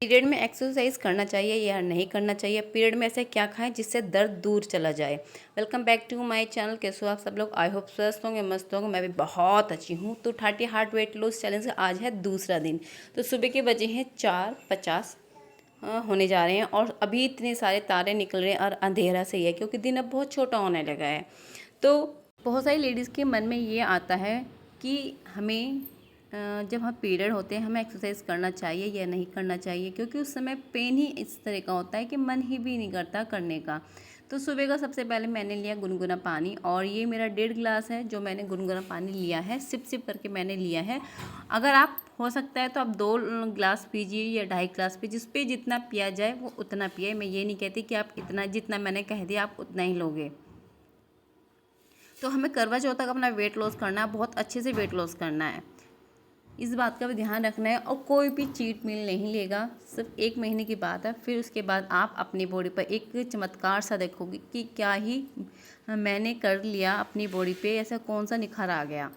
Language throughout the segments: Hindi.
पीरियड में एक्सरसाइज करना चाहिए या नहीं करना चाहिए, पीरियड में ऐसे क्या खाएं जिससे दर्द दूर चला जाए। Welcome back to my channel. कैसे हो आप सब लोग? आई होप स्वस्थ होंगे, मस्त होंगे। मैं भी बहुत अच्छी हूँ। तो 30 हार्ट वेट लॉस चैलेंज का आज है दूसरा दिन। तो सुबह के बजे हैं 4:50 होने जा रहे हैं और अभी इतने सारे तारे निकल रहे हैं और अंधेरा से ही है क्योंकि दिन अब बहुत छोटा होने लगा है। तो बहुत सारी लेडीज़ के मन में ये आता है कि हमें जब हम पीरियड होते हैं हमें एक्सरसाइज करना चाहिए या नहीं करना चाहिए, क्योंकि उस समय पेन ही इस तरह का होता है कि मन ही भी नहीं करता करने का। तो सुबह का सबसे पहले मैंने लिया गुनगुना पानी, और ये मेरा 1.5 गिलास है जो मैंने गुनगुना पानी लिया है। सिप सिप करके मैंने लिया है। अगर आप हो सकता है तो आप 2 गिलास पीजिए या 2.5 गिलास पीजिए, जिस पे जितना पिया जाए वो उतना पिए। मैं ये नहीं कहती कि आप इतना, जितना मैंने कह दिया आप उतना ही लोगे। तो हमें करवा चौथ तक अपना वेट लॉस करना है, बहुत अच्छे से वेट लॉस करना है, इस बात का भी ध्यान रखना है। और कोई भी चीट मील नहीं लेगा, सिर्फ 1 महीने की बात है। फिर उसके बाद आप अपनी बॉडी पर एक चमत्कार सा देखोगे कि क्या ही मैंने कर लिया अपनी बॉडी पे, ऐसा कौन सा निखार आ गया।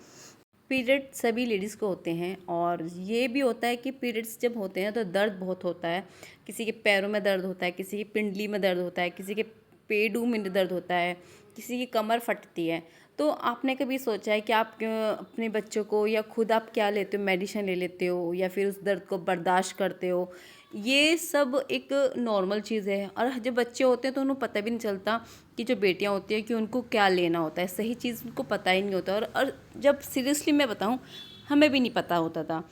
पीरियड सभी लेडीज़ को होते हैं, और ये भी होता है कि पीरियड्स जब होते हैं तो दर्द बहुत होता है। किसी के पैरों में दर्द होता है, किसी की पिंडली में दर्द होता है, किसी के पेडू में दर्द होता है, किसी की कमर फटती है। तो आपने कभी सोचा है कि आप अपने बच्चों को या खुद आप क्या लेते हो, मेडिसिन ले लेते हो या फिर उस दर्द को बर्दाश्त करते हो? ये सब एक नॉर्मल चीज़ है। और जब बच्चे होते हैं तो उन्हें पता भी नहीं चलता कि जो बेटियां होती हैं कि उनको क्या लेना होता है, सही चीज़ उनको पता ही नहीं होता। और जब सीरियसली मैं बताऊं, हमें भी नहीं पता होता था।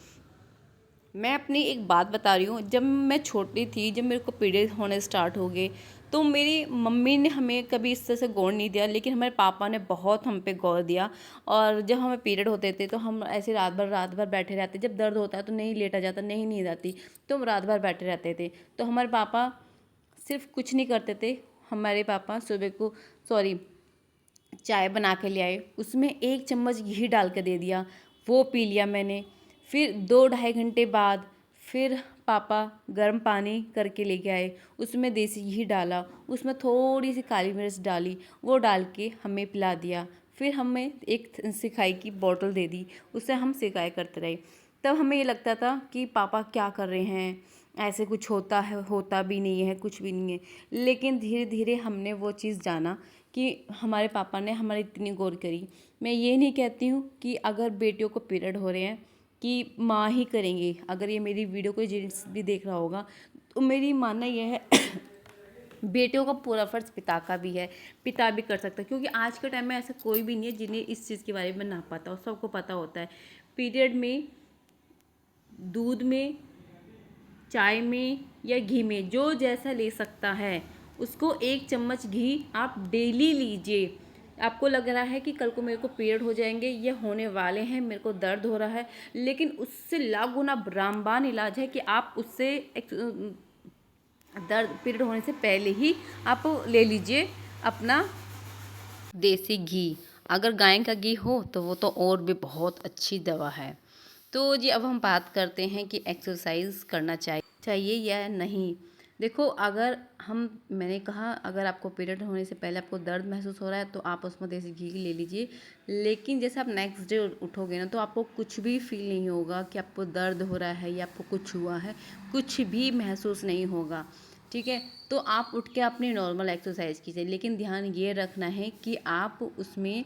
मैं अपनी एक बात बता रही हूँ, जब मैं छोटी थी, जब मेरे को पीरियड होने स्टार्ट हो गए, तो मेरी मम्मी ने हमें कभी इस तरह से गौर नहीं दिया, लेकिन हमारे पापा ने बहुत हम पे गौर दिया। और जब हमें पीरियड होते थे तो हम ऐसे रात भर बैठे रहते। जब दर्द होता है तो नहीं लेटा जाता, नहीं नींद आती, तो हम रात भर बैठे रहते थे। तो हमारे पापा सिर्फ कुछ नहीं करते थे। हमारे पापा सुबह को चाय बना के ले आए, उसमें 1 चम्मच घी डाल के दे दिया, वो पी लिया मैंने। फिर 2-2.5 घंटे बाद फिर पापा गर्म पानी करके लेके आए, उसमें देसी घी डाला, उसमें थोड़ी सी काली मिर्च डाली, वो डाल के हमें पिला दिया। फिर हमें एक सिकाई की बोतल दे दी, उससे हम सिकाई करते रहे। तब हमें ये लगता था कि पापा क्या कर रहे हैं, ऐसे कुछ होता है, होता भी नहीं है, कुछ भी नहीं है। लेकिन धीरे धीरे हमने वो चीज़ जाना कि हमारे पापा ने हमारी इतनी गौर करी। मैं ये नहीं कहती हूँ कि अगर बेटियों को पीरियड हो रहे हैं कि माँ ही करेंगी। अगर ये मेरी वीडियो कोई जेंट्स भी देख रहा होगा तो मेरी मानना यह है बेटियों का पूरा फ़र्ज़ पिता का भी है, पिता भी कर सकता है। क्योंकि आज के टाइम में ऐसा कोई भी नहीं है जिन्हें इस चीज़ के बारे में ना पता हो, सबको पता होता है। पीरियड में दूध में, चाय में या घी में जो जैसा ले सकता है, उसको 1 चम्मच घी आप डेली लीजिए। आपको लग रहा है कि कल को मेरे को पीरियड हो जाएंगे, ये होने वाले हैं, मेरे को दर्द हो रहा है, लेकिन उससे लाख गुना रामबाण इलाज है कि आप उससे दर्द पीरियड होने से पहले ही आप ले लीजिए अपना देसी घी। अगर गाय का घी हो तो वो तो और भी बहुत अच्छी दवा है। तो जी अब हम बात करते हैं कि एक्सरसाइज करना चाहिए या नहीं। देखो, अगर मैंने कहा अगर आपको पीरियड होने से पहले आपको दर्द महसूस हो रहा है तो आप उसमें देसी घी ले लीजिए। लेकिन जैसे आप नेक्स्ट डे उठोगे ना तो आपको कुछ भी फील नहीं होगा कि आपको दर्द हो रहा है या आपको कुछ हुआ है, कुछ भी महसूस नहीं होगा। ठीक है, तो आप उठ के अपनी नॉर्मल एक्सरसाइज कीजिए, लेकिन ध्यान ये रखना है कि आप उसमें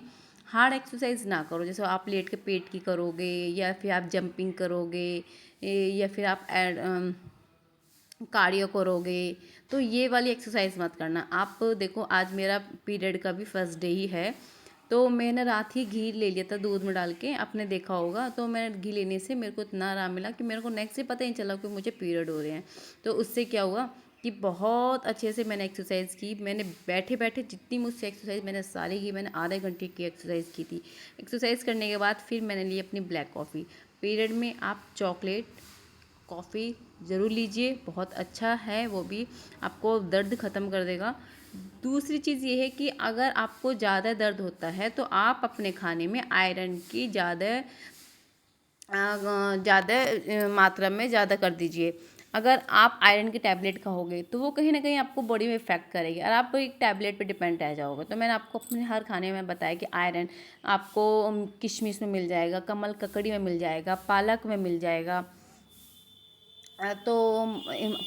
हार्ड एक्सरसाइज ना करो। जैसे आप लेट के पेट की करोगे या फिर आप जंपिंग करोगे या फिर आप कार्डियो करोगे, तो ये वाली एक्सरसाइज मत करना। आप देखो, आज मेरा पीरियड का भी फर्स्ट डे ही है, तो मैंने रात ही घी ले लिया था दूध में डाल के, आपने देखा होगा। तो मैंने घी लेने से मेरे को इतना आराम मिला कि मेरे को नेक्स्ट डे पता ही नहीं चला कि मुझे पीरियड हो रहे हैं। तो उससे क्या हुआ कि बहुत अच्छे से मैंने एक्सरसाइज की। मैंने बैठे बैठे जितनी मुझसे एक्सरसाइज मैंने सारी की, मैंने आधे घंटे की एक्सरसाइज की थी। एक्सरसाइज करने के बाद फिर मैंने ली अपनी ब्लैक कॉफ़ी। पीरियड में आप चॉकलेट कॉफ़ी ज़रूर लीजिए, बहुत अच्छा है, वो भी आपको दर्द ख़त्म कर देगा। दूसरी चीज़ ये है कि अगर आपको ज़्यादा दर्द होता है तो आप अपने खाने में आयरन की ज़्यादा मात्रा में ज़्यादा कर दीजिए। अगर आप आयरन की टैबलेट खाओगे तो वो कहीं ना कहीं आपको बॉडी में इफेक्ट करेगी और आप एक टैबलेट पे डिपेंड रह जाओगे। तो मैंने आपको अपने हर खाने में बताया कि आयरन आपको किशमिश में मिल जाएगा, कमल ककड़ी में मिल जाएगा, पालक में मिल जाएगा, तो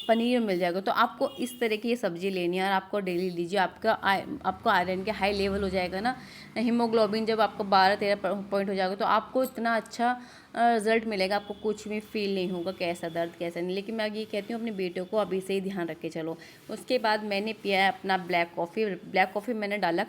पनीर मिल जाएगा। तो आपको इस तरह की ये सब्ज़ी लेनी है और आपको डेली लीजिए। आपको आयरन के हाई लेवल हो जाएगा ना, हीमोग्लोबिन जब आपको 12-13 पॉइंट हो जाएगा तो आपको इतना अच्छा रिजल्ट मिलेगा, आपको कुछ भी फील नहीं होगा कैसा दर्द कैसा नहीं। लेकिन मैं ये कहती हूँ अपने बेटे को अभी से ही ध्यान रख के चलो। उसके बाद मैंने पिया है अपना ब्लैक कॉफ़ी मैंने डाला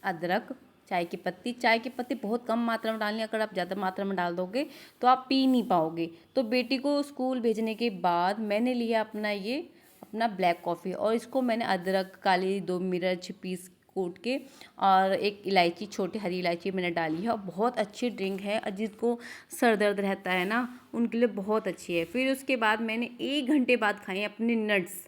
अदरक, चाय की पत्ती बहुत कम मात्रा में डालनी है। अगर आप ज़्यादा मात्रा में डाल दोगे तो आप पी नहीं पाओगे। तो बेटी को स्कूल भेजने के बाद मैंने लिया अपना ब्लैक कॉफ़ी, और इसको मैंने अदरक, काली 2 मिर्च पीस कूट के और एक इलायची, छोटी हरी इलायची मैंने डाली है। और बहुत अच्छी ड्रिंक है, और जिसको सर दर्द रहता है ना उनके लिए बहुत अच्छी है। फिर उसके बाद मैंने 1 घंटे बाद खाई अपने नट्स।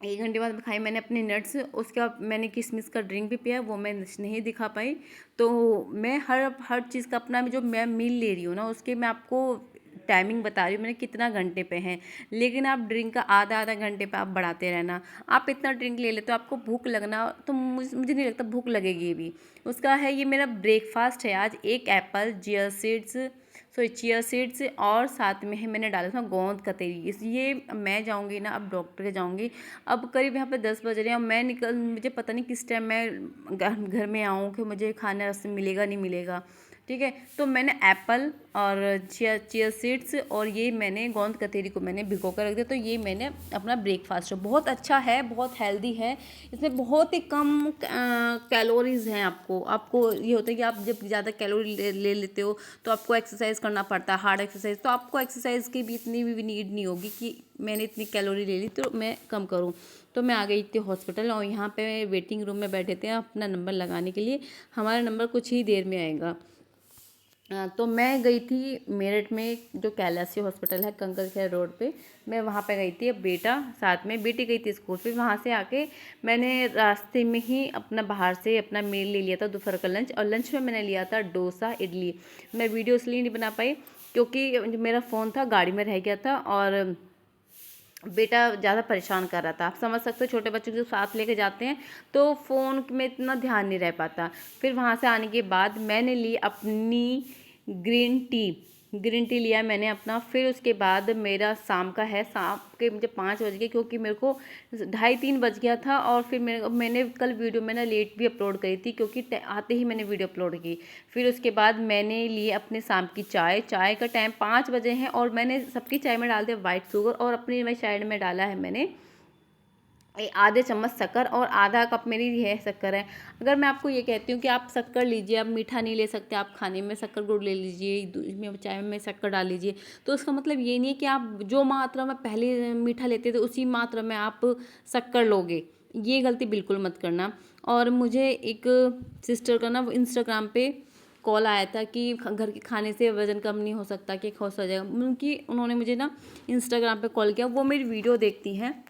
1 घंटे बाद खाई मैंने अपने नट्स। उसके बाद मैंने किशमिश का ड्रिंक भी पिया, वो मैं नहीं दिखा पाई। तो मैं हर चीज़ का अपना जो मैं मील ले रही हूँ ना उसके मैं आपको टाइमिंग बता रही हूँ मैंने कितना घंटे पे है। लेकिन आप ड्रिंक का आधा घंटे पे आप बढ़ाते रहना। आप इतना ड्रिंक ले लेते हो, आपको भूख लगना तो मुझे नहीं लगता भूख लगेगी भी। उसका है ये मेरा ब्रेकफास्ट है आज। एक एप्पल, चिया सीड्स और साथ में है मैंने डाला था गोंद कतरी। इसलिए मैं जाऊंगी ना, अब डॉक्टर के जाऊंगी। अब करीब यहाँ पे 10 बज रहे हैं और मुझे पता नहीं किस टाइम मैं घर में आऊँ कि मुझे खाना रास्ते में मिलेगा नहीं मिलेगा। ठीक है, तो मैंने एप्पल और चिया सीड्स और ये मैंने गोंद कतरी को मैंने भिगो कर रख दिया। तो ये मैंने अपना ब्रेकफास्ट, बहुत अच्छा है, बहुत हेल्दी है। इसमें बहुत ही कम कैलोरीज हैं। आपको ये होता है कि आप जब ज़्यादा कैलोरी ले लेते हो तो आपको एक्सरसाइज करना पड़ता है, हार्ड एक्सरसाइज। तो आपको एक्सरसाइज की भी इतनी भी नीड नहीं होगी कि मैंने इतनी कैलोरी ले ली तो मैं कम करूँ। तो मैं आ गई थी हॉस्पिटल और यहाँ पे वेटिंग रूम में बैठे थे अपना नंबर लगाने के लिए। हमारा नंबर कुछ ही देर में आएगा। तो मैं गई थी मेरठ में जो कैलाशी हॉस्पिटल है कंकल खैर रोड पे, मैं वहाँ पे गई थी। अब बेटा साथ में, बेटी गई थी स्कूल पे। वहाँ से आके मैंने रास्ते में ही अपना बाहर से अपना मील ले लिया था दोपहर का लंच। और लंच में मैंने लिया था डोसा इडली। मैं वीडियो इसलिए नहीं बना पाई क्योंकि मेरा फ़ोन था गाड़ी में रह गया था और बेटा ज़्यादा परेशान कर रहा था। आप समझ सकते हो छोटे बच्चों को साथ लेके जाते हैं तो फ़ोन में इतना ध्यान नहीं रह पाता। फिर वहाँ से आने के बाद मैंने ली अपनी ग्रीन टी लिया मैंने अपना। फिर उसके बाद मेरा शाम का है, शाम के मुझे 5 बज गए क्योंकि मेरे को 2:30-3 बज गया था। और फिर मैंने कल वीडियो मैंने लेट भी अपलोड करी थी क्योंकि आते ही मैंने वीडियो अपलोड की। फिर उसके बाद मैंने लिए अपने शाम की चाय का टाइम 5 बजे है और मैंने सबकी चाय में डाल दिया वाइट शुगर और अपनी मैं साइड में डाला है मैंने आधे चम्मच शक्कर और आधा कप मेरी है शक्कर है। अगर मैं आपको ये कहती हूँ कि आप शक्कर लीजिए, आप मीठा नहीं ले सकते, आप खाने में शक्कर गुड़ ले लीजिए, में चाय में शक्कर डाल लीजिए, तो उसका मतलब ये नहीं है कि आप जो मात्रा में पहले मीठा लेते थे उसी मात्रा में आप शक्कर लोगे। ये गलती बिल्कुल मत करना। और मुझे एक सिस्टर का ना इंस्टाग्राम पे कॉल आया था कि घर के खाने से वज़न कम नहीं हो सकता, कि खोस हो जाएगा। उन्होंने मुझे ना इंस्टाग्राम पे कॉल किया। वो मेरी वीडियो देखती हैं,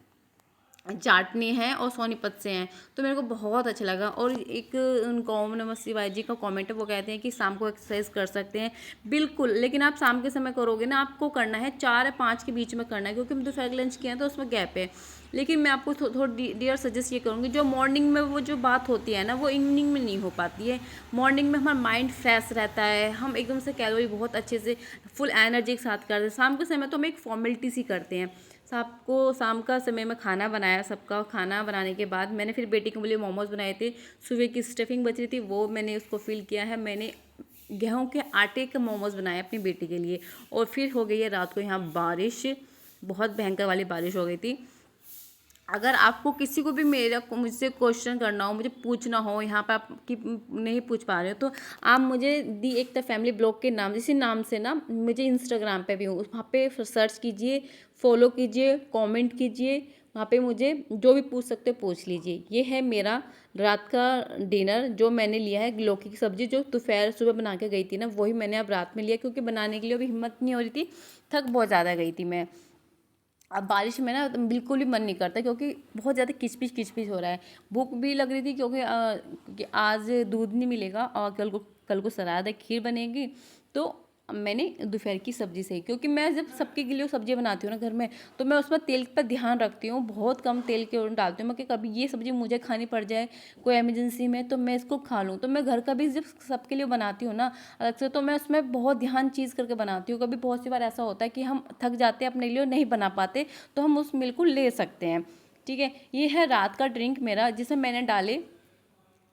चाटनी है और सोनीपत से हैं। तो मेरे को बहुत अच्छा लगा। और एक कौम नमः शिवाय जी का कमेंट है, वो कहते हैं कि शाम को एक्सरसाइज कर सकते हैं। बिल्कुल, लेकिन आप शाम के समय करोगे ना, आपको करना है 4 या 5 के बीच में करना है क्योंकि हम दोपहर का लंच किया तो उसमें गैप है। लेकिन मैं आपको थोड़ी डियर सजेस्ट ये करूँगी, जो मॉर्निंग में वो जो बात होती है ना वो इवनिंग में नहीं हो पाती है। मॉर्निंग में हमारा माइंड फ्रेश रहता है, हम एकदम से कैलोरी बहुत अच्छे से फुल एनर्जी के साथ करते हैं। शाम के समय तो हम एक फॉर्मेलिटी सी करते हैं। शाम का समय में खाना बनाया, सबका खाना बनाने के बाद मैंने फिर बेटी के लिए मोमोज बनाए थे। सुबह की स्टफिंग बच रही थी, वो मैंने उसको फिल किया है। मैंने गेहूं के आटे के मोमोज बनाए अपनी बेटी के लिए। और फिर हो गई है रात को यहाँ बारिश, बहुत भयंकर वाली बारिश हो गई थी। अगर आपको किसी को भी मुझसे क्वेश्चन करना हो, मुझे पूछना हो, यहाँ पे आप कि नहीं पूछ पा रहे हो तो आप मुझे दी एकता फैमिली ब्लॉग के नाम, इसी नाम से ना मुझे इंस्टाग्राम पे भी हूँ, वहाँ पे सर्च कीजिए, फॉलो कीजिए, कमेंट कीजिए। वहाँ पे मुझे जो भी पूछ सकते हो पूछ लीजिए। ये है मेरा रात का डिनर जो मैंने लिया है। लौकी की सब्ज़ी जो दोपहर सुबह बना के गई थी ना, वही मैंने अब रात में लिया क्योंकि बनाने के लिए अभी हिम्मत नहीं हो रही थी, थक बहुत ज़्यादा गई थी मैं। अब बारिश में ना बिल्कुल भी मन नहीं करता क्योंकि बहुत ज़्यादा किचपिच हो रहा है। भूख भी लग रही थी क्योंकि आज दूध नहीं मिलेगा और कल को सलाद है, खीर बनेगी। तो मैंने दोपहर की सब्ज़ी से, क्योंकि मैं जब सबके लिए सब्ज़ी बनाती हूँ ना घर में, तो मैं उसमें तेल पर ध्यान रखती हूँ, बहुत कम तेल के डालती हूँ मैं, कि कभी ये सब्ज़ी मुझे खानी पड़ जाए कोई इमरजेंसी में तो मैं इसको खा लूँ। तो मैं घर का भी जब सबके लिए बनाती हूँ ना अलग से, तो मैं उसमें बहुत ध्यान चीज़ करके बनाती हूँ। कभी बहुत सी बार ऐसा होता है कि हम थक जाते हैं अपने लिए और नहीं बना पाते, तो हम उस मिल्क को ले सकते हैं। ठीक है, ये है रात का ड्रिंक मेरा, जिसमें मैंने डाले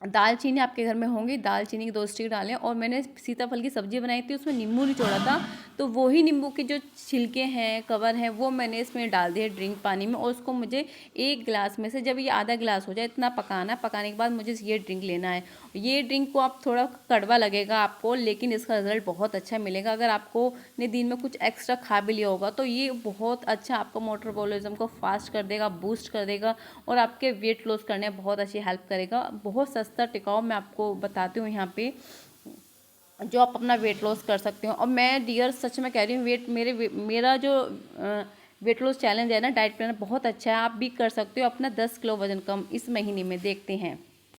दालचीनी, आपके घर में होंगी, दालचीनी की 2 स्टिक डालें। और मैंने सीताफल की सब्ज़ी बनाई थी, उसमें नींबू निचोड़ा था, तो वही नींबू के जो छिलके हैं, कवर हैं, वो मैंने इसमें डाल दिए ड्रिंक पानी में। और उसको मुझे 1 गिलास में से जब ये आधा गिलास हो जाए इतना पकाना है। पकाने के बाद मुझे ये ड्रिंक लेना है। ये ड्रिंक को आप थोड़ा कड़वा लगेगा आपको, लेकिन इसका रिज़ल्ट बहुत अच्छा मिलेगा। अगर आपको ने दिन में कुछ एक्स्ट्रा खा भी लिया होगा, तो ये बहुत अच्छा आपको मेटाबॉलिज्म को फास्ट कर देगा, बूस्ट कर देगा, और आपके वेट लॉस करने में बहुत अच्छी हेल्प करेगा। बहुत सस्ता टिकाऊ मैं आपको बताती हूँ यहाँ पे, जो आप अपना वेट लॉस कर सकते हो। और मैं डियर सच में कह रही हूँ, मेरा जो वेट लॉस चैलेंज है ना, डाइट प्लान बहुत अच्छा है, आप भी कर सकते हो अपना 10 किलो वजन कम इस महीने में। देखते हैं।